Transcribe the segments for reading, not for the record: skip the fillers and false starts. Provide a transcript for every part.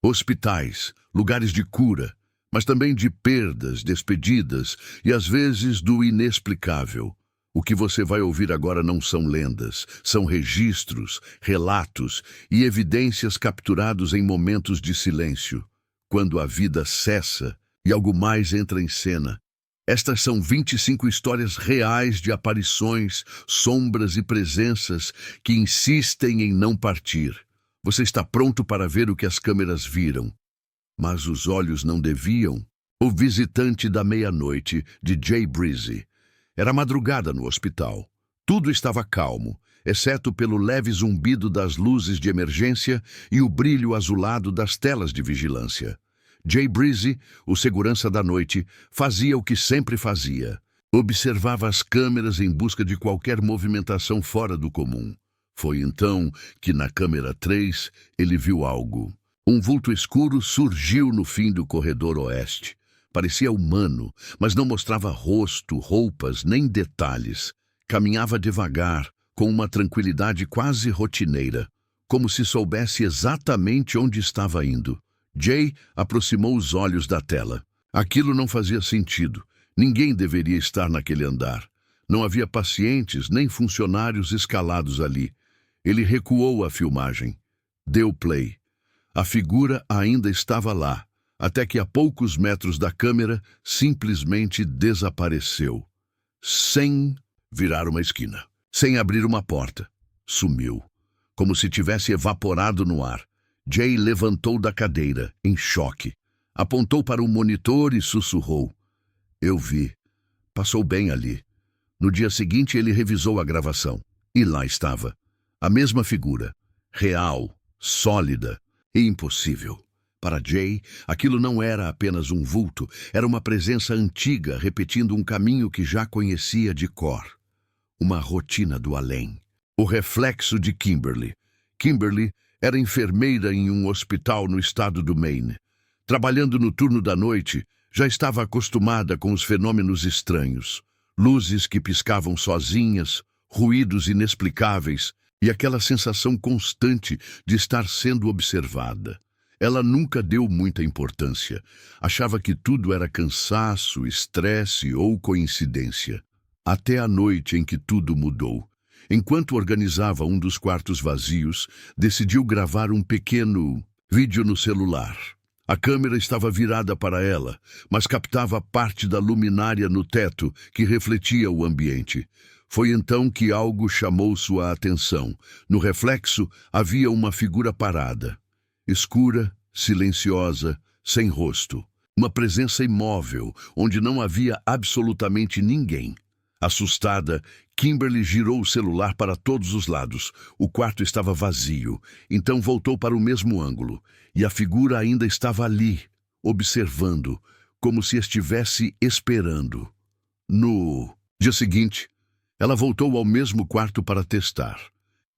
Hospitais, lugares de cura, mas também de perdas, despedidas e às vezes do inexplicável. O que você vai ouvir agora não são lendas, são registros, relatos e evidências capturados em momentos de silêncio, quando a vida cessa e algo mais entra em cena. Estas são 25 histórias reais de aparições, sombras e presenças que insistem em não partir. Você está pronto para ver o que as câmeras viram, mas os olhos não deviam. O Visitante da Meia-Noite, de Jay Breezy. Era madrugada no hospital. Tudo estava calmo, exceto pelo leve zumbido das luzes de emergência e o brilho azulado das telas de vigilância. Jay Breezy, o segurança da noite, fazia o que sempre fazia. Observava as câmeras em busca de qualquer movimentação fora do comum. Foi então que, na câmera 3, ele viu algo. Um vulto escuro surgiu no fim do corredor oeste. Parecia humano, mas não mostrava rosto, roupas, nem detalhes. Caminhava devagar, com uma tranquilidade quase rotineira, como se soubesse exatamente onde estava indo. Jay aproximou os olhos da tela. Aquilo não fazia sentido. Ninguém deveria estar naquele andar. Não havia pacientes nem funcionários escalados ali. Ele recuou a filmagem. Deu play. A figura ainda estava lá, até que a poucos metros da câmera simplesmente desapareceu. Sem virar uma esquina. Sem abrir uma porta. Sumiu. Como se tivesse evaporado no ar. Jay levantou da cadeira, em choque. Apontou para o monitor e sussurrou. Eu vi. Passou bem ali. No dia seguinte ele revisou a gravação. E lá estava. A mesma figura. Real, sólida e impossível. Para Jay, aquilo não era apenas um vulto, era uma presença antiga repetindo um caminho que já conhecia de cor. Uma rotina do além. O reflexo de Kimberly. Kimberly era enfermeira em um hospital no estado do Maine. Trabalhando no turno da noite, já estava acostumada com os fenômenos estranhos. Luzes que piscavam sozinhas, ruídos inexplicáveis e aquela sensação constante de estar sendo observada. Ela nunca deu muita importância. Achava que tudo era cansaço, estresse ou coincidência. Até a noite em que tudo mudou. Enquanto organizava um dos quartos vazios, decidiu gravar um pequeno vídeo no celular. A câmera estava virada para ela, mas captava parte da luminária no teto que refletia o ambiente. Foi então que algo chamou sua atenção. No reflexo havia uma figura parada. Escura, silenciosa, sem rosto. Uma presença imóvel, onde não havia absolutamente ninguém. Assustada, Kimberly girou o celular para todos os lados. O quarto estava vazio, então voltou para o mesmo ângulo. E a figura ainda estava ali, observando, como se estivesse esperando. No dia seguinte, ela voltou ao mesmo quarto para testar.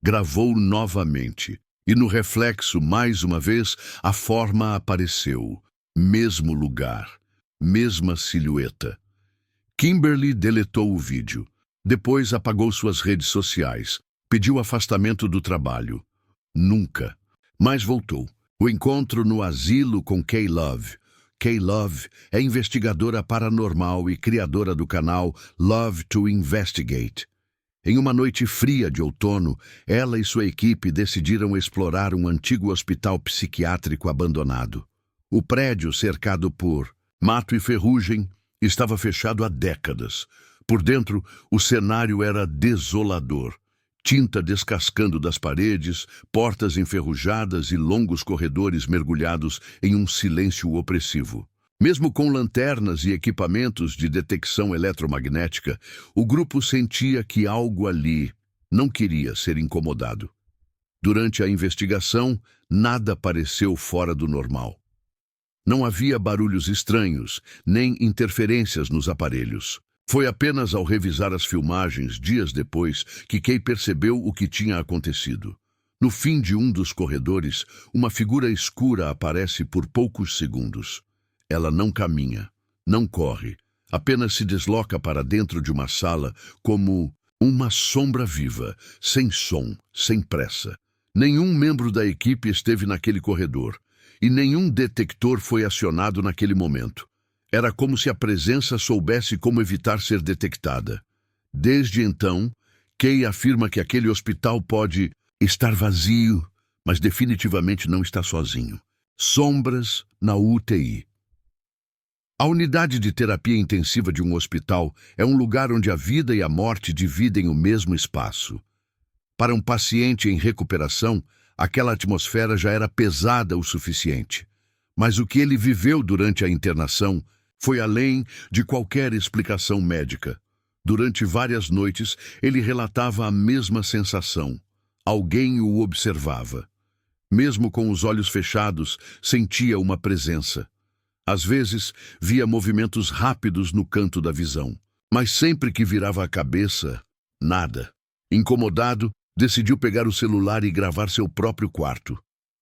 Gravou novamente. E no reflexo, mais uma vez, a forma apareceu. Mesmo lugar, mesma silhueta. Kimberly deletou o vídeo. Depois apagou suas redes sociais. Pediu afastamento do trabalho. Nunca. Mas voltou. O encontro no asilo com Kay Love. Kay Love é investigadora paranormal e criadora do canal Love to Investigate. Em uma noite fria de outono, ela e sua equipe decidiram explorar um antigo hospital psiquiátrico abandonado. O prédio, cercado por mato e ferrugem, estava fechado há décadas. Por dentro, o cenário era desolador. Tinta descascando das paredes, portas enferrujadas e longos corredores mergulhados em um silêncio opressivo. Mesmo com lanternas e equipamentos de detecção eletromagnética, o grupo sentia que algo ali não queria ser incomodado. Durante a investigação, nada pareceu fora do normal. Não havia barulhos estranhos, nem interferências nos aparelhos. Foi apenas ao revisar as filmagens dias depois que Kay percebeu o que tinha acontecido. No fim de um dos corredores, uma figura escura aparece por poucos segundos. Ela não caminha, não corre, apenas se desloca para dentro de uma sala como uma sombra viva, sem som, sem pressa. Nenhum membro da equipe esteve naquele corredor. e nenhum detector foi acionado naquele momento. Era como se a presença soubesse como evitar ser detectada. Desde então, Kay afirma que aquele hospital pode estar vazio, mas definitivamente não está sozinho. Sombras na UTI. A unidade de terapia intensiva de um hospital é um lugar onde a vida e a morte dividem o mesmo espaço. Para um paciente em recuperação, aquela atmosfera já era pesada o suficiente. Mas o que ele viveu durante a internação foi além de qualquer explicação médica. Durante várias noites, ele relatava a mesma sensação. Alguém o observava. Mesmo com os olhos fechados, sentia uma presença. Às vezes, via movimentos rápidos no canto da visão. Mas sempre que virava a cabeça, nada. Incomodado, decidiu pegar o celular e gravar seu próprio quarto.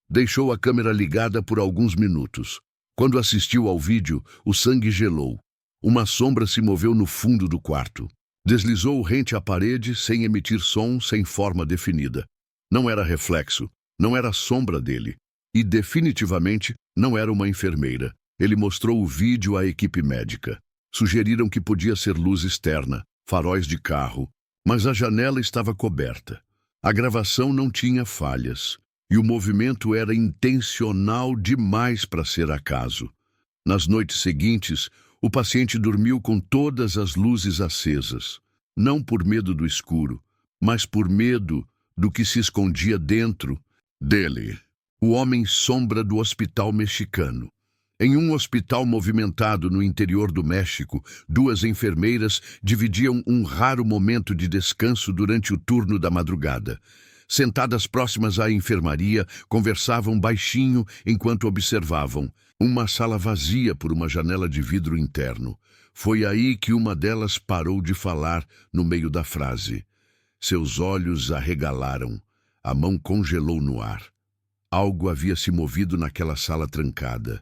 Deixou a câmera ligada por alguns minutos. Quando assistiu ao vídeo, o sangue gelou. Uma sombra se moveu no fundo do quarto. Deslizou rente à parede, sem emitir som, sem forma definida. Não era reflexo, não era sombra dele. E definitivamente não era uma enfermeira. Ele mostrou o vídeo à equipe médica. Sugeriram que podia ser luz externa, faróis de carro, mas a janela estava coberta. A gravação não tinha falhas, e o movimento era intencional demais para ser acaso. Nas noites seguintes, o paciente dormiu com todas as luzes acesas, não por medo do escuro, mas por medo do que se escondia dentro dele. O homem sombra do hospital mexicano. Em um hospital movimentado no interior do México, duas enfermeiras dividiam um raro momento de descanso durante o turno da madrugada. Sentadas próximas à enfermaria, conversavam baixinho enquanto observavam uma sala vazia por uma janela de vidro interno. Foi aí que uma delas parou de falar no meio da frase. Seus olhos arregalaram. A mão congelou no ar. Algo havia se movido naquela sala trancada.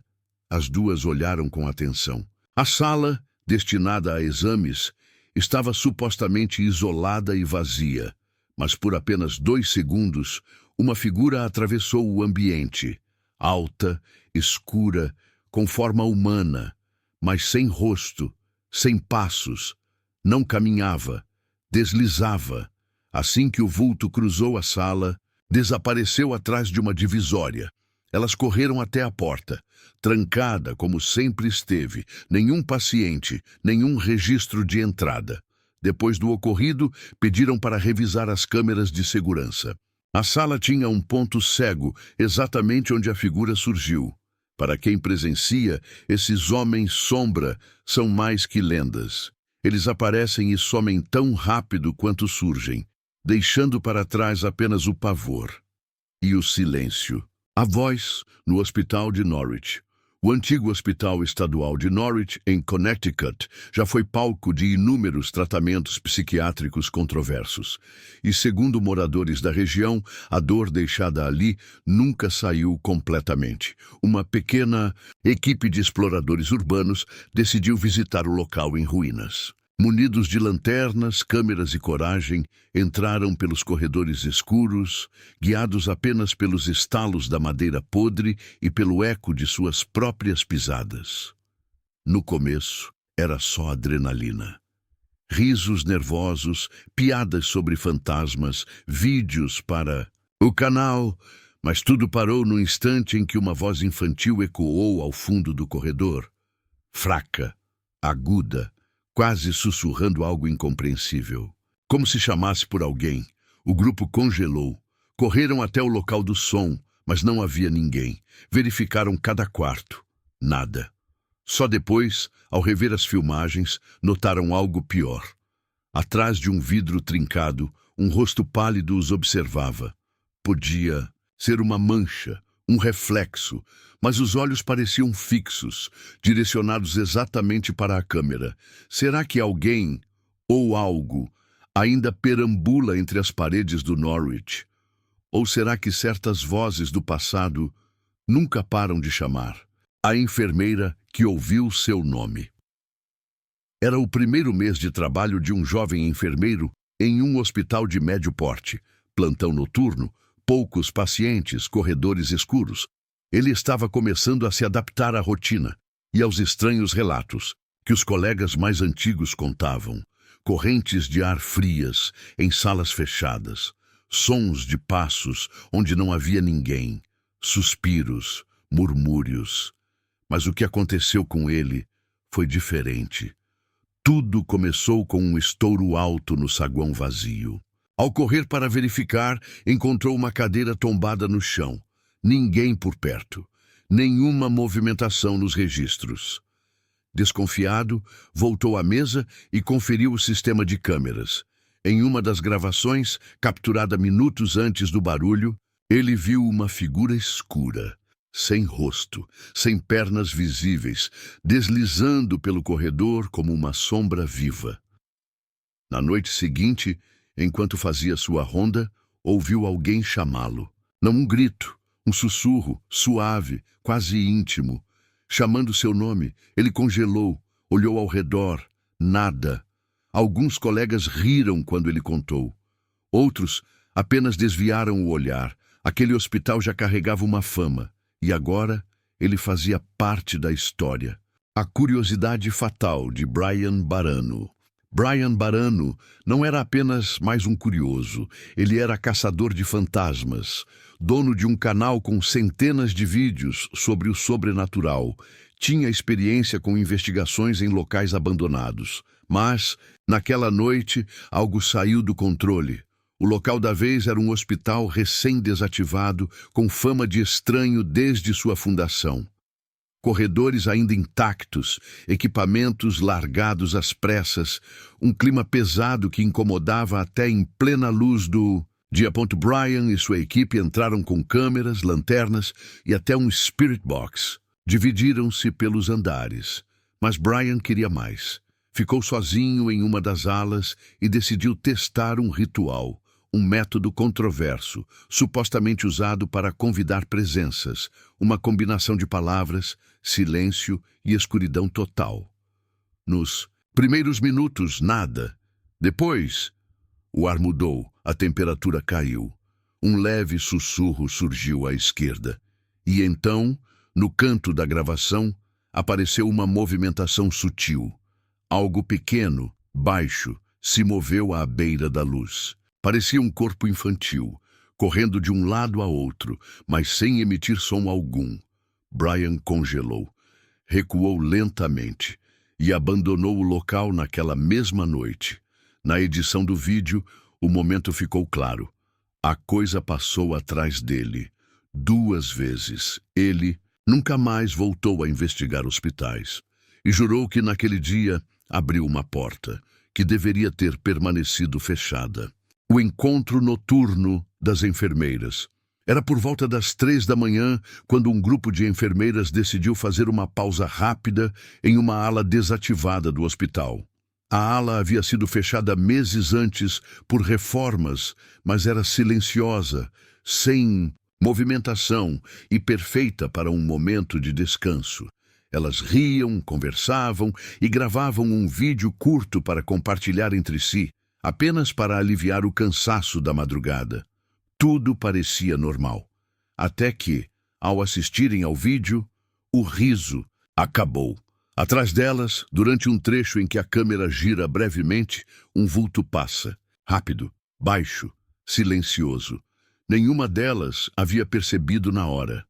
As duas olharam com atenção. A sala, destinada a exames, estava supostamente isolada e vazia, mas por apenas 2 segundos, uma figura atravessou o ambiente, alta, escura, com forma humana, mas sem rosto, sem passos. Não caminhava, deslizava. Assim que o vulto cruzou a sala, desapareceu atrás de uma divisória. Elas correram até a porta, trancada como sempre esteve, nenhum paciente, nenhum registro de entrada. Depois do ocorrido, pediram para revisar as câmeras de segurança. A sala tinha um ponto cego, exatamente onde a figura surgiu. Para quem presencia, esses homens sombra são mais que lendas. Eles aparecem e somem tão rápido quanto surgem, deixando para trás apenas o pavor e o silêncio. A voz no hospital de Norwich. O antigo hospital estadual de Norwich, em Connecticut, já foi palco de inúmeros tratamentos psiquiátricos controversos. E, segundo moradores da região, a dor deixada ali nunca saiu completamente. Uma pequena equipe de exploradores urbanos decidiu visitar o local em ruínas. Munidos de lanternas, câmeras e coragem, entraram pelos corredores escuros, guiados apenas pelos estalos da madeira podre e pelo eco de suas próprias pisadas. No começo, era só adrenalina. Risos nervosos, piadas sobre fantasmas, vídeos para o canal, mas tudo parou no instante em que uma voz infantil ecoou ao fundo do corredor. Fraca, aguda, quase sussurrando algo incompreensível. Como se chamasse por alguém. O grupo congelou. Correram até o local do som, mas não havia ninguém. Verificaram cada quarto. Nada. Só depois, ao rever as filmagens, notaram algo pior. Atrás de um vidro trincado, um rosto pálido os observava. Podia ser uma mancha, um reflexo, mas os olhos pareciam fixos, direcionados exatamente para a câmera. Será que alguém, ou algo, ainda perambula entre as paredes do Norwich? Ou será que certas vozes do passado nunca param de chamar? A enfermeira que ouviu seu nome. Era o primeiro mês de trabalho de um jovem enfermeiro em um hospital de médio porte. Plantão noturno, poucos pacientes, corredores escuros. Ele estava começando a se adaptar à rotina e aos estranhos relatos que os colegas mais antigos contavam. Correntes de ar frias em salas fechadas, sons de passos onde não havia ninguém, suspiros, murmúrios. Mas o que aconteceu com ele foi diferente. Tudo começou com um estouro alto no saguão vazio. Ao correr para verificar, encontrou uma cadeira tombada no chão. Ninguém por perto. Nenhuma movimentação nos registros. Desconfiado, voltou à mesa e conferiu o sistema de câmeras. Em uma das gravações, capturada minutos antes do barulho, ele viu uma figura escura, sem rosto, sem pernas visíveis, deslizando pelo corredor como uma sombra viva. Na noite seguinte, enquanto fazia sua ronda, ouviu alguém chamá-lo. Não um grito, um sussurro, suave, quase íntimo. Chamando seu nome, ele congelou, olhou ao redor. Nada. Alguns colegas riram quando ele contou. Outros apenas desviaram o olhar. Aquele hospital já carregava uma fama. E agora ele fazia parte da história. A curiosidade fatal de Brian Barano. Brian Barano não era apenas mais um curioso. Ele era caçador de fantasmas, dono de um canal com centenas de vídeos sobre o sobrenatural. Tinha experiência com investigações em locais abandonados. Mas, naquela noite, algo saiu do controle. O local da vez era um hospital recém-desativado, com fama de estranho desde sua fundação. Corredores ainda intactos, equipamentos largados às pressas, um clima pesado que incomodava até em plena luz do dia. Brian e sua equipe entraram com câmeras, lanternas e até um spirit box. Dividiram-se pelos andares, mas Brian queria mais. Ficou sozinho em uma das alas e decidiu testar um ritual, um método controverso, supostamente usado para convidar presenças, uma combinação de palavras, silêncio e escuridão total. Nos primeiros minutos, nada. Depois, o ar mudou, a temperatura caiu. Um leve sussurro surgiu à esquerda. E então, no canto da gravação, apareceu uma movimentação sutil. Algo pequeno, baixo, se moveu à beira da luz. Parecia um corpo infantil, correndo de um lado a outro, mas sem emitir som algum. Brian congelou, recuou lentamente e abandonou o local naquela mesma noite. Na edição do vídeo, o momento ficou claro. A coisa passou atrás dele. 2 vezes. Ele nunca mais voltou a investigar hospitais e jurou que naquele dia abriu uma porta que deveria ter permanecido fechada. O encontro noturno das enfermeiras. Era por volta das 3 da manhã, quando um grupo de enfermeiras decidiu fazer uma pausa rápida em uma ala desativada do hospital. A ala havia sido fechada meses antes por reformas, mas era silenciosa, sem movimentação e perfeita para um momento de descanso. Elas riam, conversavam e gravavam um vídeo curto para compartilhar entre si, apenas para aliviar o cansaço da madrugada. Tudo parecia normal. Até que, ao assistirem ao vídeo, o riso acabou. Atrás delas, durante um trecho em que a câmera gira brevemente, um vulto passa. Rápido, baixo, silencioso. Nenhuma delas havia percebido na hora.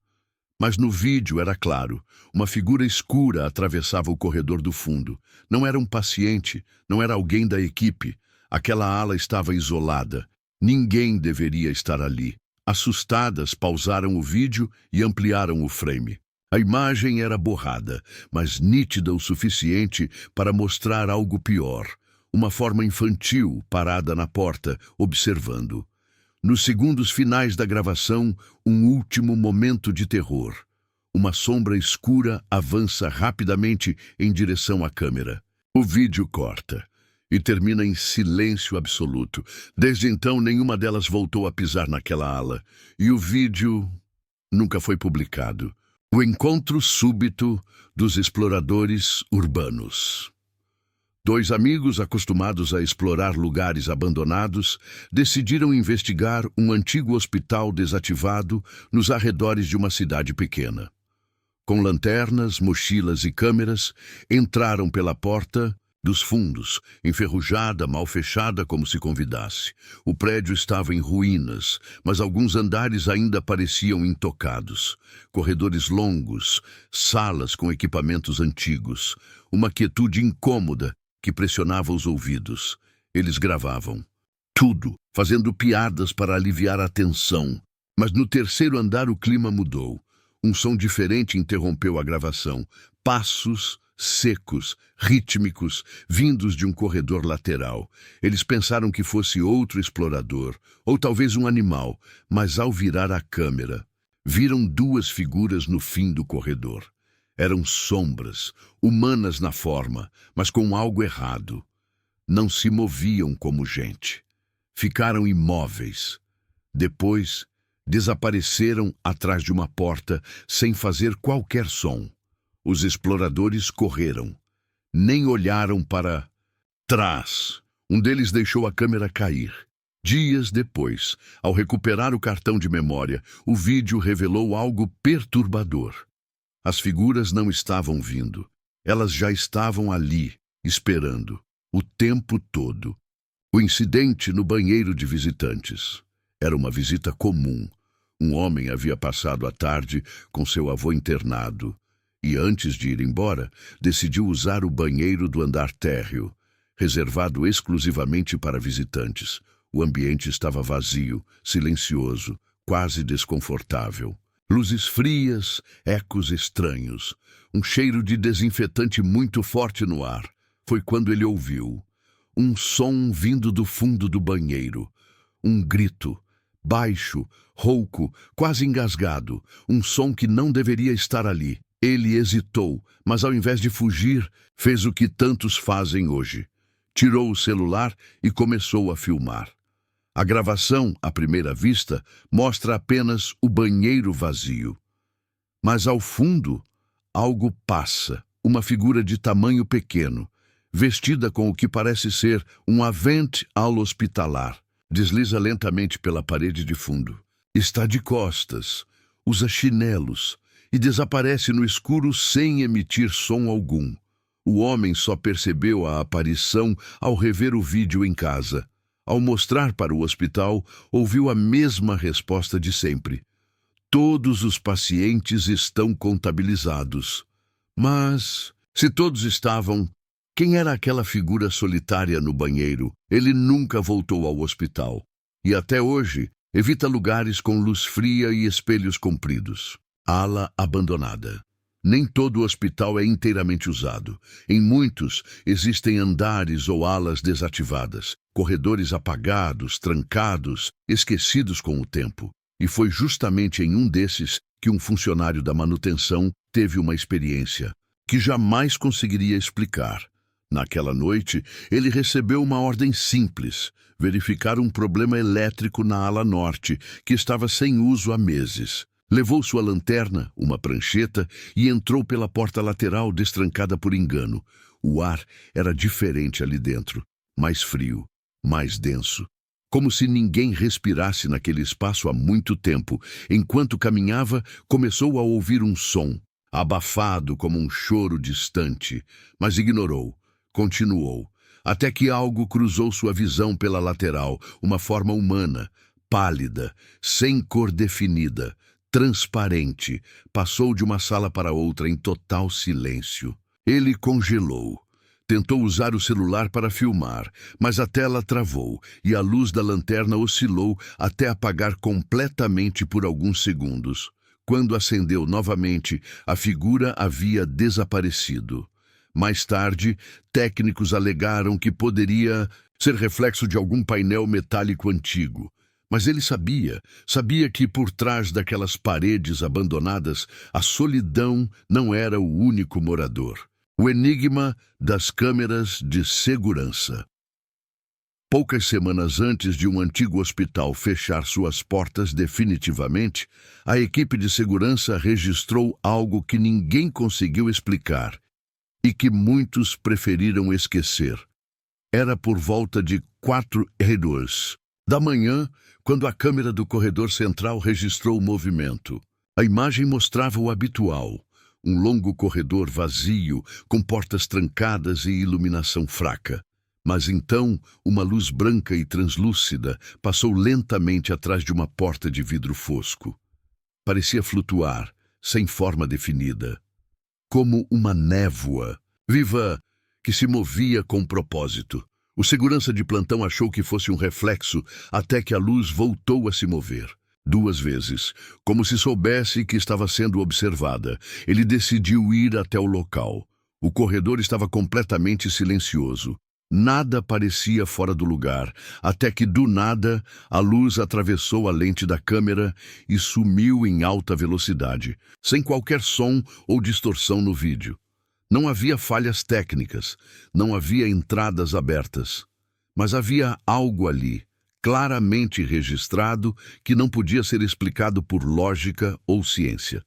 Mas no vídeo era claro. Uma figura escura atravessava o corredor do fundo. Não era um paciente, não era alguém da equipe. Aquela ala estava isolada. Ninguém deveria estar ali. Assustadas, pausaram o vídeo e ampliaram o frame. A imagem era borrada, mas nítida o suficiente para mostrar algo pior. Uma forma infantil parada na porta, observando. Nos segundos finais da gravação, um último momento de terror. Uma sombra escura avança rapidamente em direção à câmera. O vídeo corta e termina em silêncio absoluto. Desde então, nenhuma delas voltou a pisar naquela ala. E o vídeo nunca foi publicado. O encontro súbito dos exploradores urbanos. Dois amigos, acostumados a explorar lugares abandonados, decidiram investigar um antigo hospital desativado nos arredores de uma cidade pequena. Com lanternas, mochilas e câmeras, entraram pela porta dos fundos, enferrujada, mal fechada como se convidasse. O prédio estava em ruínas, mas alguns andares ainda pareciam intocados. Corredores longos, salas com equipamentos antigos, uma quietude incômoda que pressionava os ouvidos. Eles gravavam tudo, fazendo piadas para aliviar a tensão. Mas no terceiro andar o clima mudou. Um som diferente interrompeu a gravação. Passos secos, rítmicos, vindos de um corredor lateral. Eles pensaram que fosse outro explorador, ou talvez um animal, mas ao virar a câmera, viram duas figuras no fim do corredor. Eram sombras, humanas na forma, mas com algo errado. Não se moviam como gente. Ficaram imóveis. Depois, desapareceram atrás de uma porta sem fazer qualquer som. Os exploradores correram. Nem olharam para trás. Um deles deixou a câmera cair. Dias depois, ao recuperar o cartão de memória, o vídeo revelou algo perturbador. As figuras não estavam vindo. Elas já estavam ali, esperando, o tempo todo. O incidente no banheiro de visitantes. Era uma visita comum. Um homem havia passado a tarde com seu avô internado. E antes de ir embora, decidiu usar o banheiro do andar térreo, reservado exclusivamente para visitantes. O ambiente estava vazio, silencioso, quase desconfortável. Luzes frias, ecos estranhos, um cheiro de desinfetante muito forte no ar. Foi quando ele ouviu um som vindo do fundo do banheiro. Um grito, baixo, rouco, quase engasgado, um som que não deveria estar ali. Ele hesitou, mas ao invés de fugir, fez o que tantos fazem hoje. Tirou o celular e começou a filmar. A gravação, à primeira vista, mostra apenas o banheiro vazio. Mas ao fundo, algo passa, uma figura de tamanho pequeno, vestida com o que parece ser um avente ala hospitalar. Desliza lentamente pela parede de fundo. Está de costas, usa chinelos e desaparece no escuro sem emitir som algum. O homem só percebeu a aparição ao rever o vídeo em casa. Ao mostrar para o hospital, ouviu a mesma resposta de sempre. Todos os pacientes estão contabilizados. Mas, se todos estavam, quem era aquela figura solitária no banheiro? Ele nunca voltou ao hospital. E até hoje, evita lugares com luz fria e espelhos compridos. Ala abandonada. Nem todo hospital é inteiramente usado. Em muitos, existem andares ou alas desativadas, corredores apagados, trancados, esquecidos com o tempo. E foi justamente em um desses que um funcionário da manutenção teve uma experiência que jamais conseguiria explicar. Naquela noite, ele recebeu uma ordem simples: verificar um problema elétrico na ala norte, que estava sem uso há meses. Levou sua lanterna, uma prancheta, e entrou pela porta lateral destrancada por engano. O ar era diferente ali dentro, mais frio, mais denso. Como se ninguém respirasse naquele espaço há muito tempo. Enquanto caminhava, começou a ouvir um som, abafado como um choro distante, mas ignorou. Continuou, até que algo cruzou sua visão pela lateral, uma forma humana, pálida, sem cor definida, transparente, passou de uma sala para outra em total silêncio. Ele congelou. Tentou usar o celular para filmar, mas a tela travou e a luz da lanterna oscilou até apagar completamente por alguns segundos. Quando acendeu novamente, a figura havia desaparecido. Mais tarde, técnicos alegaram que poderia ser reflexo de algum painel metálico antigo. Mas ele sabia que por trás daquelas paredes abandonadas, a solidão não era o único morador. O enigma das câmeras de segurança. Poucas semanas antes de um antigo hospital fechar suas portas definitivamente, a equipe de segurança registrou algo que ninguém conseguiu explicar. e que muitos preferiram esquecer. Era por volta de 4h02 da manhã, quando a câmera do corredor central registrou o movimento. A imagem mostrava o habitual, um longo corredor vazio, com portas trancadas e iluminação fraca. Mas então, uma luz branca e translúcida passou lentamente atrás de uma porta de vidro fosco. Parecia flutuar, sem forma definida, como uma névoa viva que se movia com propósito. O segurança de plantão achou que fosse um reflexo até que a luz voltou a se mover. 2 vezes, como se soubesse que estava sendo observada. Ele decidiu ir até o local. O corredor estava completamente silencioso. Nada parecia fora do lugar, até que, do nada, a luz atravessou a lente da câmera e sumiu em alta velocidade, sem qualquer som ou distorção no vídeo. Não havia falhas técnicas, não havia entradas abertas, mas havia algo ali, claramente registrado, que não podia ser explicado por lógica ou ciência.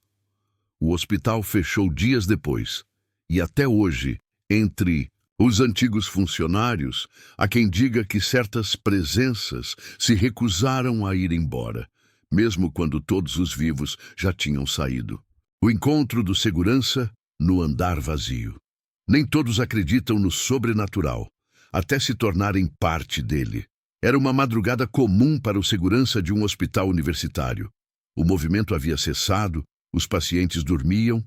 O hospital fechou dias depois, e até hoje, entre os antigos funcionários, há quem diga que certas presenças se recusaram a ir embora, mesmo quando todos os vivos já tinham saído. O encontro do segurança no andar vazio. Nem todos acreditam no sobrenatural, até se tornarem parte dele. Era uma madrugada comum para o segurança de um hospital universitário. O movimento havia cessado, os pacientes dormiam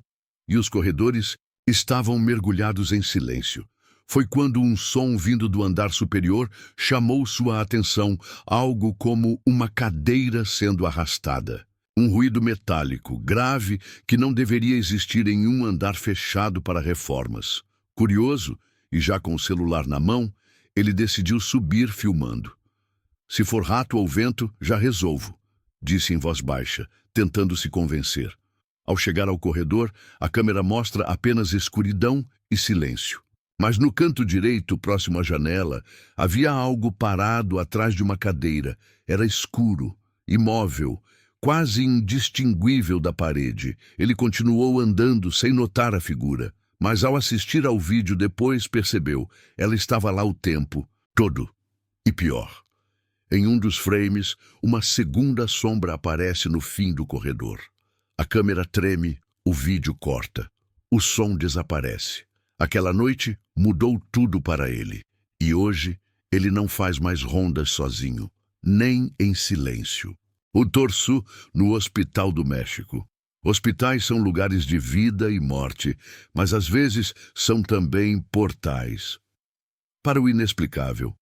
e os corredores estavam mergulhados em silêncio. Foi quando um som vindo do andar superior chamou sua atenção, algo como uma cadeira sendo arrastada. Um ruído metálico, grave, que não deveria existir em um andar fechado para reformas. Curioso, e já com o celular na mão, ele decidiu subir filmando. Se for rato ou vento, já resolvo, disse em voz baixa, tentando se convencer. Ao chegar ao corredor, a câmera mostra apenas escuridão e silêncio. Mas no canto direito, próximo à janela, havia algo parado atrás de uma cadeira. Era escuro, imóvel, quase indistinguível da parede. Ele continuou andando sem notar a figura, mas ao assistir ao vídeo depois percebeu, ela estava lá o tempo todo. E pior, em um dos frames, uma segunda sombra aparece no fim do corredor. A câmera treme, o vídeo corta, o som desaparece. Aquela noite mudou tudo para ele, e hoje ele não faz mais rondas sozinho, nem em silêncio. O torso no Hospital do México. Hospitais são lugares de vida e morte, mas às vezes são também portais para o inexplicável.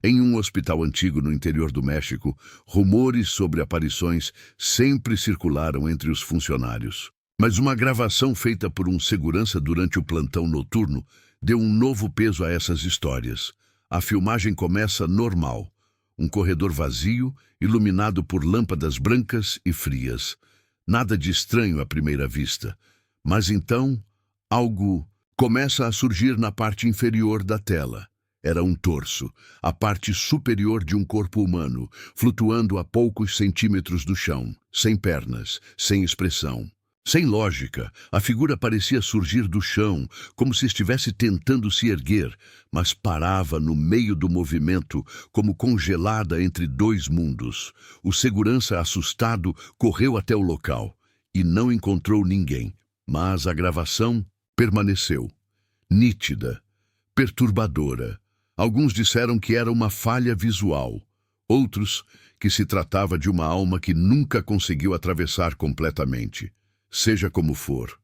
Em um hospital antigo no interior do México, rumores sobre aparições sempre circularam entre os funcionários. Mas uma gravação feita por um segurança durante o plantão noturno deu um novo peso a essas histórias. A filmagem começa normal. Um corredor vazio, iluminado por lâmpadas brancas e frias. Nada de estranho à primeira vista. Mas então, algo começa a surgir na parte inferior da tela. Era um torso, a parte superior de um corpo humano, flutuando a poucos centímetros do chão, sem pernas, sem expressão. Sem lógica, a figura parecia surgir do chão, como se estivesse tentando se erguer, mas parava no meio do movimento, como congelada entre 2 mundos. O segurança, assustado, correu até o local e não encontrou ninguém, mas a gravação permaneceu. Nítida, perturbadora. Alguns disseram que era uma falha visual, outros que se tratava de uma alma que nunca conseguiu atravessar completamente. Seja como for,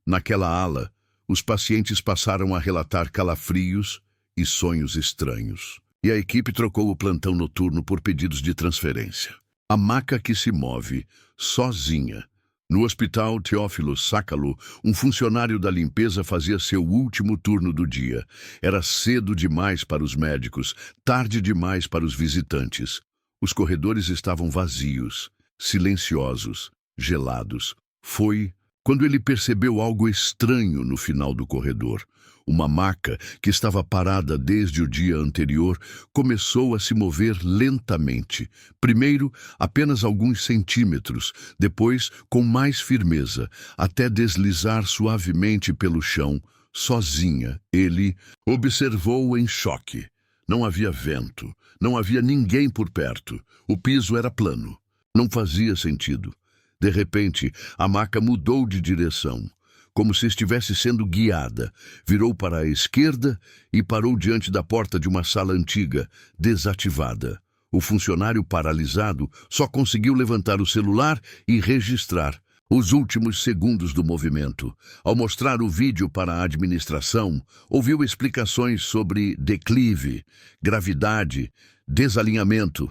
naquela ala, os pacientes passaram a relatar calafrios e sonhos estranhos. E a equipe trocou o plantão noturno por pedidos de transferência. A maca que se move, sozinha. No hospital Teófilo Sácalo, um funcionário da limpeza fazia seu último turno do dia. Era cedo demais para os médicos, tarde demais para os visitantes. Os corredores estavam vazios, silenciosos, gelados. Foi quando ele percebeu algo estranho no final do corredor. Uma maca, que estava parada desde o dia anterior, começou a se mover lentamente. Primeiro, apenas alguns centímetros, depois, com mais firmeza, até deslizar suavemente pelo chão, sozinha. Ele observou em choque. Não havia vento, não havia ninguém por perto. O piso era plano. Não fazia sentido. De repente, a maca mudou de direção, como se estivesse sendo guiada. Virou para a esquerda e parou diante da porta de uma sala antiga, desativada. O funcionário, paralisado, só conseguiu levantar o celular e registrar os últimos segundos do movimento. Ao mostrar o vídeo para a administração, ouviu explicações sobre declive, gravidade, desalinhamento.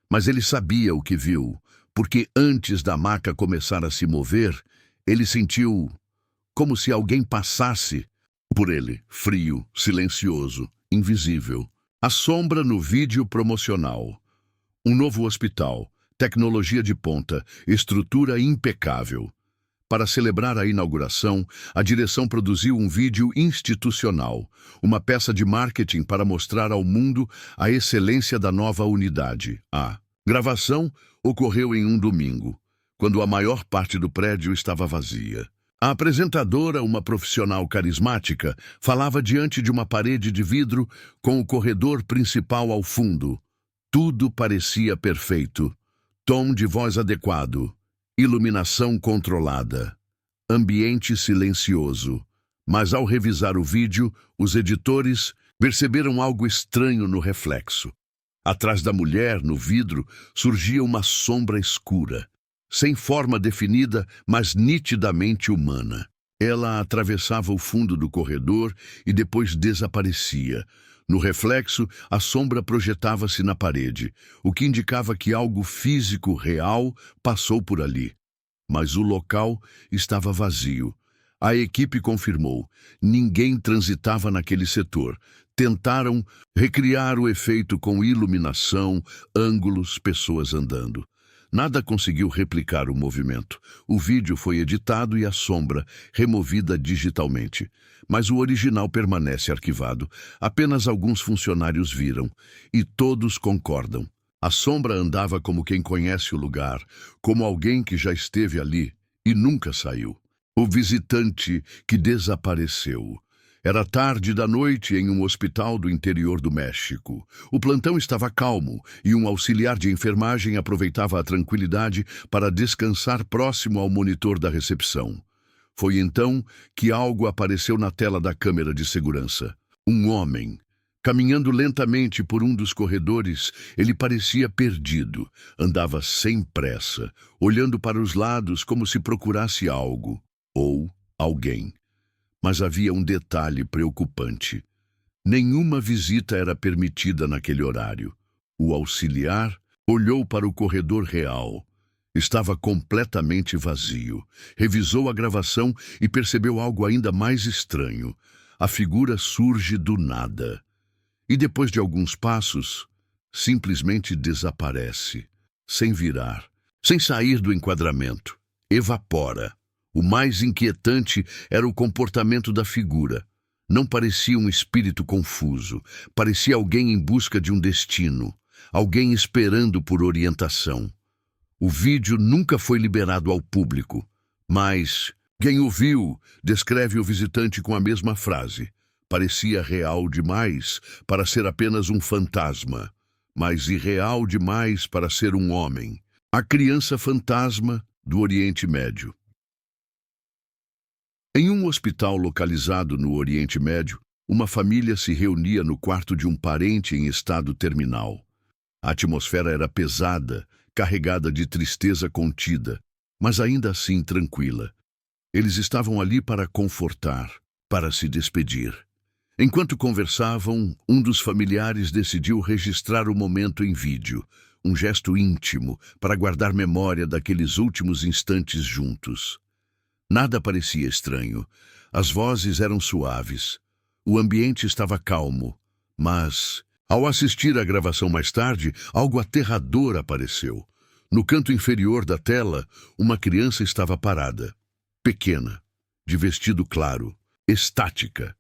Mas ele sabia o que viu, porque antes da maca começar a se mover, ele sentiu como se alguém passasse por ele, frio, silencioso, invisível. A sombra no vídeo promocional. Um novo hospital, tecnologia de ponta, estrutura impecável. Para celebrar a inauguração, a direção produziu um vídeo institucional, uma peça de marketing para mostrar ao mundo a excelência da nova unidade. A gravação ocorreu em um domingo, quando a maior parte do prédio estava vazia. A apresentadora, uma profissional carismática, falava diante de uma parede de vidro com o corredor principal ao fundo. Tudo parecia perfeito. Tom de voz adequado, iluminação controlada, ambiente silencioso. Mas ao revisar o vídeo, os editores perceberam algo estranho no reflexo. Atrás da mulher, no vidro, surgia uma sombra escura, sem forma definida, mas nitidamente humana. Ela atravessava o fundo do corredor e depois desaparecia. No reflexo, a sombra projetava-se na parede, o que indicava que algo físico real passou por ali. Mas o local estava vazio. A equipe confirmou. Ninguém transitava naquele setor. Tentaram recriar o efeito com iluminação, ângulos, pessoas andando. Nada conseguiu replicar o movimento. O vídeo foi editado e a sombra removida digitalmente. Mas o original permanece arquivado. Apenas alguns funcionários viram. E todos concordam. A sombra andava como quem conhece o lugar, como alguém que já esteve ali e nunca saiu. O visitante que desapareceu. Era tarde da noite em um hospital do interior do México. O plantão estava calmo e um auxiliar de enfermagem aproveitava a tranquilidade para descansar próximo ao monitor da recepção. Foi então que algo apareceu na tela da câmera de segurança. Um homem. Caminhando lentamente por um dos corredores, ele parecia perdido. Andava sem pressa, olhando para os lados como se procurasse algo ou alguém. Mas havia um detalhe preocupante. Nenhuma visita era permitida naquele horário. O auxiliar olhou para o corredor real. Estava completamente vazio. Revisou a gravação e percebeu algo ainda mais estranho. A figura surge do nada. E depois de alguns passos, simplesmente desaparece. Sem virar, sem sair do enquadramento. Evapora. O mais inquietante era o comportamento da figura. Não parecia um espírito confuso. Parecia alguém em busca de um destino. Alguém esperando por orientação. O vídeo nunca foi liberado ao público. Mas quem o viu descreve o visitante com a mesma frase. Parecia real demais para ser apenas um fantasma, mas irreal demais para ser um homem. A criança fantasma do Oriente Médio. Em um hospital localizado no Oriente Médio, uma família se reunia no quarto de um parente em estado terminal. A atmosfera era pesada, carregada de tristeza contida, mas ainda assim tranquila. Eles estavam ali para confortar, para se despedir. Enquanto conversavam, um dos familiares decidiu registrar o momento em vídeo, um gesto íntimo para guardar memória daqueles últimos instantes juntos. Nada parecia estranho. As vozes eram suaves. O ambiente estava calmo. Mas, ao assistir à gravação mais tarde, algo aterrador apareceu. No canto inferior da tela, uma criança estava parada. Pequena, de vestido claro, estática.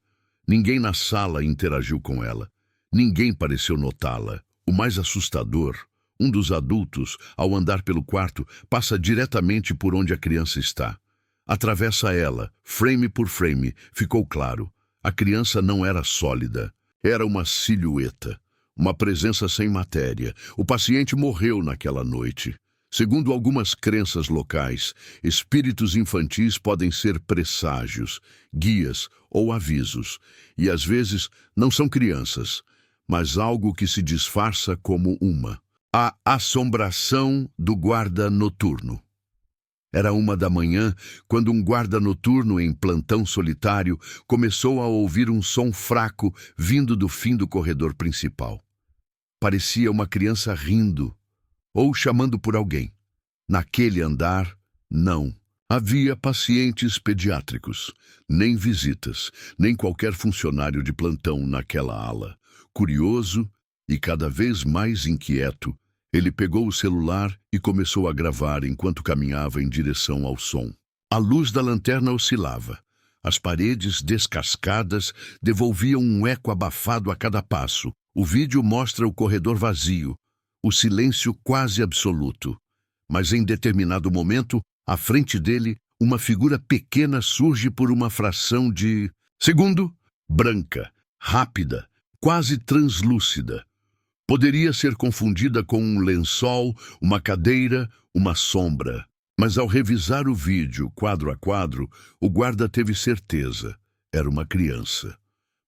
Ninguém na sala interagiu com ela. Ninguém pareceu notá-la. O mais assustador, um dos adultos, ao andar pelo quarto, passa diretamente por onde a criança está. Atravessa ela, frame por frame, ficou claro. A criança não era sólida. Era uma silhueta, uma presença sem matéria. O paciente morreu naquela noite. Segundo algumas crenças locais, espíritos infantis podem ser presságios, guias ou avisos, e às vezes não são crianças, mas algo que se disfarça como uma. A assombração do guarda noturno. Era 1 da manhã, quando um guarda noturno em plantão solitário começou a ouvir um som fraco vindo do fim do corredor principal. Parecia uma criança rindo ou chamando por alguém. Naquele andar, não. Havia pacientes pediátricos, nem visitas, nem qualquer funcionário de plantão naquela ala. Curioso e cada vez mais inquieto, ele pegou o celular e começou a gravar enquanto caminhava em direção ao som. A luz da lanterna oscilava. As paredes descascadas devolviam um eco abafado a cada passo. O vídeo mostra o corredor vazio, o silêncio quase absoluto. Mas em determinado momento, à frente dele, uma figura pequena surge por uma fração de segundo, branca, rápida, quase translúcida. Poderia ser confundida com um lençol, uma cadeira, uma sombra. Mas ao revisar o vídeo, quadro a quadro, o guarda teve certeza. Era uma criança.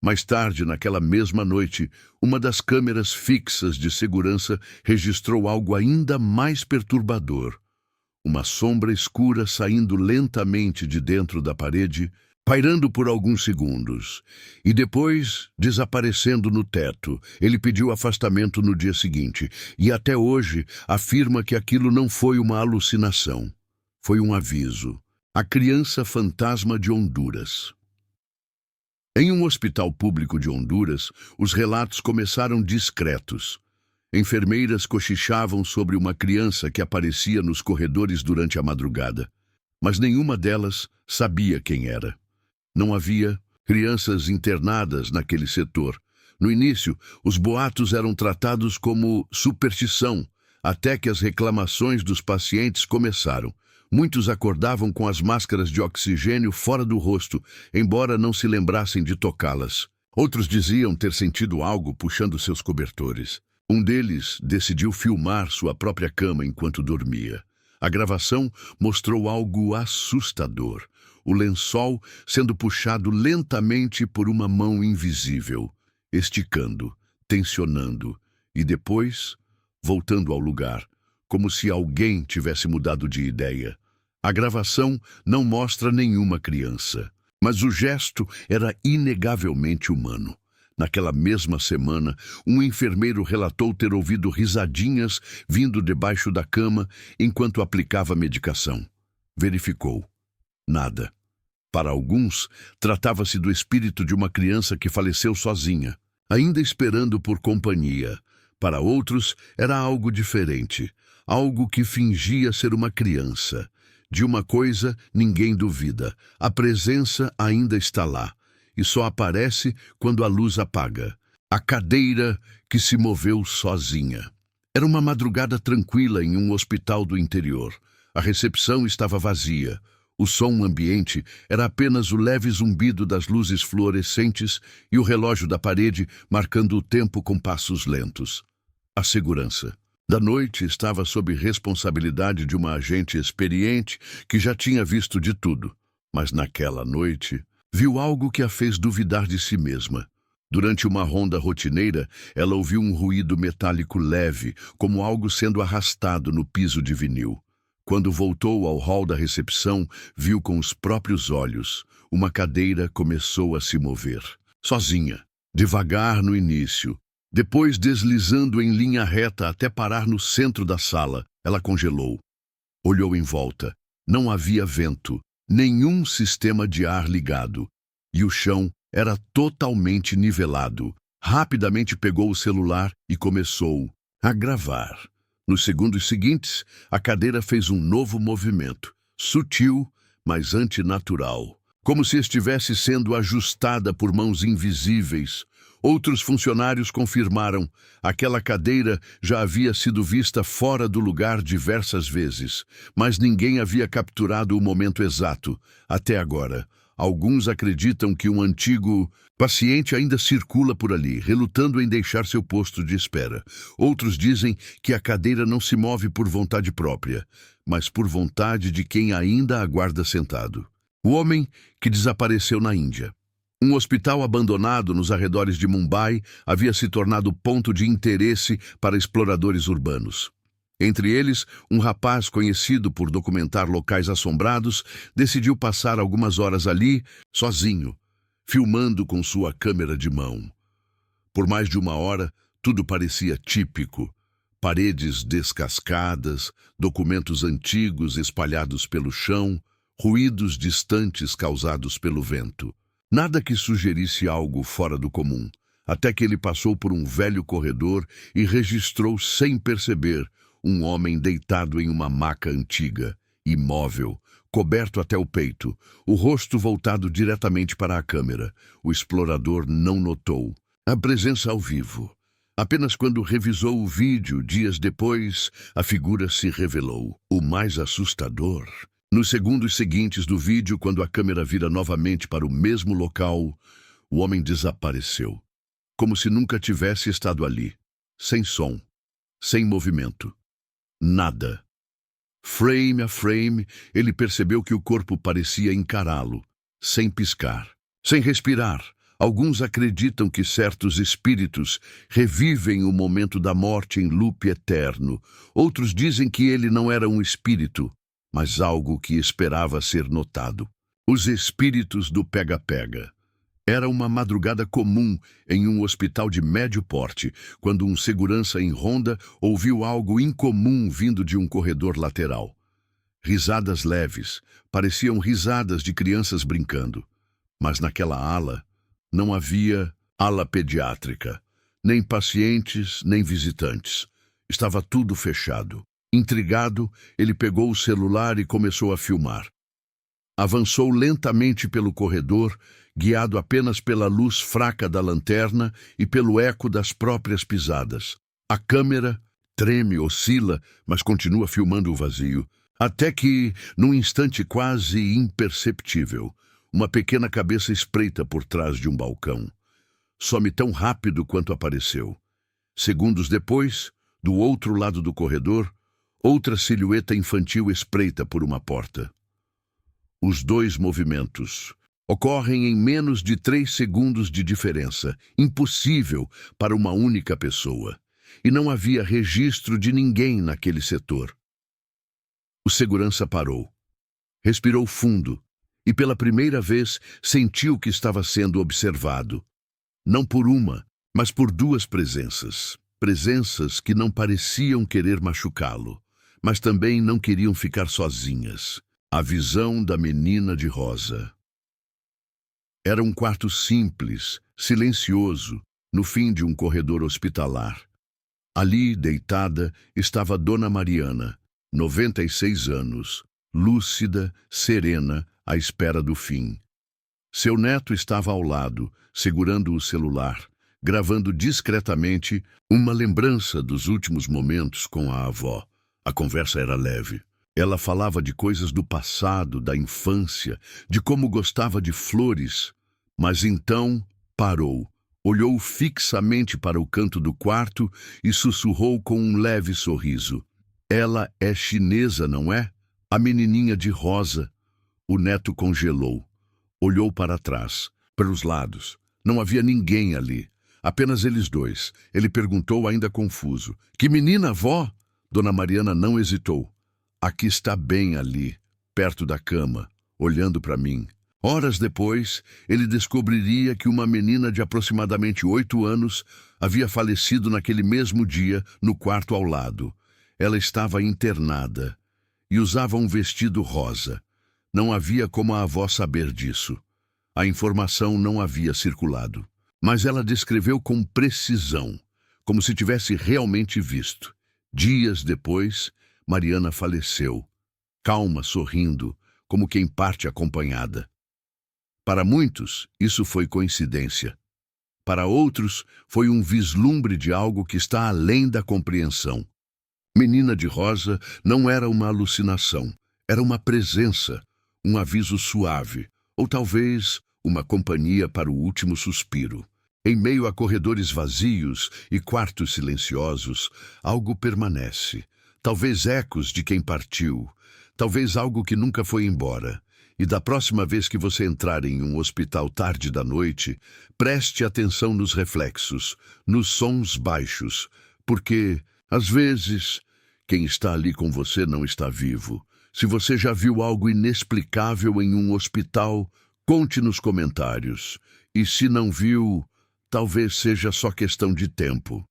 Mais tarde, naquela mesma noite, uma das câmeras fixas de segurança registrou algo ainda mais perturbador. Uma sombra escura saindo lentamente de dentro da parede, pairando por alguns segundos, e depois desaparecendo no teto. Ele pediu afastamento no dia seguinte, e até hoje afirma que aquilo não foi uma alucinação. Foi um aviso. A criança fantasma de Honduras. Em um hospital público de Honduras, os relatos começaram discretos. Enfermeiras cochichavam sobre uma criança que aparecia nos corredores durante a madrugada, mas nenhuma delas sabia quem era. Não havia crianças internadas naquele setor. No início, os boatos eram tratados como superstição, até que as reclamações dos pacientes começaram. Muitos acordavam com as máscaras de oxigênio fora do rosto, embora não se lembrassem de tocá-las. Outros diziam ter sentido algo puxando seus cobertores. Um deles decidiu filmar sua própria cama enquanto dormia. A gravação mostrou algo assustador. O lençol sendo puxado lentamente por uma mão invisível, esticando, tensionando e depois voltando ao lugar, como se alguém tivesse mudado de ideia. A gravação não mostra nenhuma criança, mas o gesto era inegavelmente humano. Naquela mesma semana, um enfermeiro relatou ter ouvido risadinhas vindo debaixo da cama enquanto aplicava medicação. Verificou. Nada. Para alguns, tratava-se do espírito de uma criança que faleceu sozinha, ainda esperando por companhia. Para outros, era algo diferente, algo que fingia ser uma criança. De uma coisa, ninguém duvida: a presença ainda está lá, e só aparece quando a luz apaga. A cadeira que se moveu sozinha. Era uma madrugada tranquila em um hospital do interior. A recepção estava vazia. O som ambiente era apenas o leve zumbido das luzes fluorescentes e o relógio da parede marcando o tempo com passos lentos. A segurança da noite estava sob responsabilidade de uma agente experiente que já tinha visto de tudo, mas naquela noite viu algo que a fez duvidar de si mesma. Durante uma ronda rotineira, ela ouviu um ruído metálico leve, como algo sendo arrastado no piso de vinil. Quando voltou ao hall da recepção, viu com os próprios olhos. Uma cadeira começou a se mover. Sozinha, devagar no início. Depois deslizando em linha reta até parar no centro da sala. Ela congelou. Olhou em volta. Não havia vento, nenhum sistema de ar ligado. E o chão era totalmente nivelado. Rapidamente pegou o celular e começou a gravar. Nos segundos seguintes, a cadeira fez um novo movimento, sutil, mas antinatural, como se estivesse sendo ajustada por mãos invisíveis. Outros funcionários confirmaram: aquela cadeira já havia sido vista fora do lugar diversas vezes, mas ninguém havia capturado o momento exato, até agora. Alguns acreditam que um antigo paciente ainda circula por ali, relutando em deixar seu posto de espera. Outros dizem que a cadeira não se move por vontade própria, mas por vontade de quem ainda aguarda sentado. O homem que desapareceu na Índia. Um hospital abandonado nos arredores de Mumbai havia se tornado ponto de interesse para exploradores urbanos. Entre eles, um rapaz conhecido por documentar locais assombrados decidiu passar algumas horas ali, sozinho, filmando com sua câmera de mão. Por mais de uma hora, tudo parecia típico. Paredes descascadas, documentos antigos espalhados pelo chão, ruídos distantes causados pelo vento. Nada que sugerisse algo fora do comum, até que ele passou por um velho corredor e registrou sem perceber um homem deitado em uma maca antiga, imóvel, coberto até o peito, o rosto voltado diretamente para a câmera. O explorador não notou a presença ao vivo. Apenas quando revisou o vídeo, dias depois, a figura se revelou. O mais assustador: nos segundos seguintes do vídeo, quando a câmera vira novamente para o mesmo local, o homem desapareceu, como se nunca tivesse estado ali, sem som, sem movimento. Nada. Frame a frame, ele percebeu que o corpo parecia encará-lo, sem piscar, sem respirar. Alguns acreditam que certos espíritos revivem o momento da morte em loop eterno. Outros dizem que ele não era um espírito, mas algo que esperava ser notado. Os espíritos do pega-pega. Era uma madrugada comum em um hospital de médio porte, quando um segurança em ronda ouviu algo incomum vindo de um corredor lateral. Risadas leves, pareciam risadas de crianças brincando. Mas naquela ala não havia ala pediátrica, nem pacientes, nem visitantes. Estava tudo fechado. Intrigado, ele pegou o celular e começou a filmar. Avançou lentamente pelo corredor, guiado apenas pela luz fraca da lanterna e pelo eco das próprias pisadas. A câmera treme, oscila, mas continua filmando o vazio, até que, num instante quase imperceptível, uma pequena cabeça espreita por trás de um balcão. Some tão rápido quanto apareceu. Segundos depois, do outro lado do corredor, outra silhueta infantil espreita por uma porta. Os dois movimentos ocorrem em menos de 3 segundos de diferença, impossível para uma única pessoa, e não havia registro de ninguém naquele setor. O segurança parou, respirou fundo e pela primeira vez sentiu que estava sendo observado, não por uma, mas por 2 presenças. Presenças que não pareciam querer machucá-lo, mas também não queriam ficar sozinhas. A visão da menina de rosa. Era um quarto simples, silencioso, no fim de um corredor hospitalar. Ali, deitada, estava Dona Mariana, 96 anos, lúcida, serena, à espera do fim. Seu neto estava ao lado, segurando o celular, gravando discretamente uma lembrança dos últimos momentos com a avó. A conversa era leve. Ela falava de coisas do passado, da infância, de como gostava de flores, mas então parou, olhou fixamente para o canto do quarto e sussurrou com um leve sorriso. Ela é chinesa, não é? A menininha de rosa. O neto congelou. Olhou para trás, para os lados. Não havia ninguém ali, apenas eles dois. Ele perguntou ainda confuso. Que menina, vó? Dona Mariana não hesitou. Aqui está bem ali, perto da cama, olhando para mim. Horas depois, ele descobriria que uma menina de aproximadamente 8 anos havia falecido naquele mesmo dia, no quarto ao lado. Ela estava internada e usava um vestido rosa. Não havia como a avó saber disso. A informação não havia circulado. Mas ela descreveu com precisão, como se tivesse realmente visto. Dias depois, Mariana faleceu, calma, sorrindo, como quem parte acompanhada. Para muitos, isso foi coincidência. Para outros, foi um vislumbre de algo que está além da compreensão. Menina de rosa não era uma alucinação, era uma presença, um aviso suave. Ou talvez uma companhia para o último suspiro. Em meio a corredores vazios e quartos silenciosos, algo permanece. Talvez ecos de quem partiu, talvez algo que nunca foi embora. E da próxima vez que você entrar em um hospital tarde da noite, preste atenção nos reflexos, nos sons baixos, porque, às vezes, quem está ali com você não está vivo. Se você já viu algo inexplicável em um hospital, conte nos comentários. E se não viu, talvez seja só questão de tempo.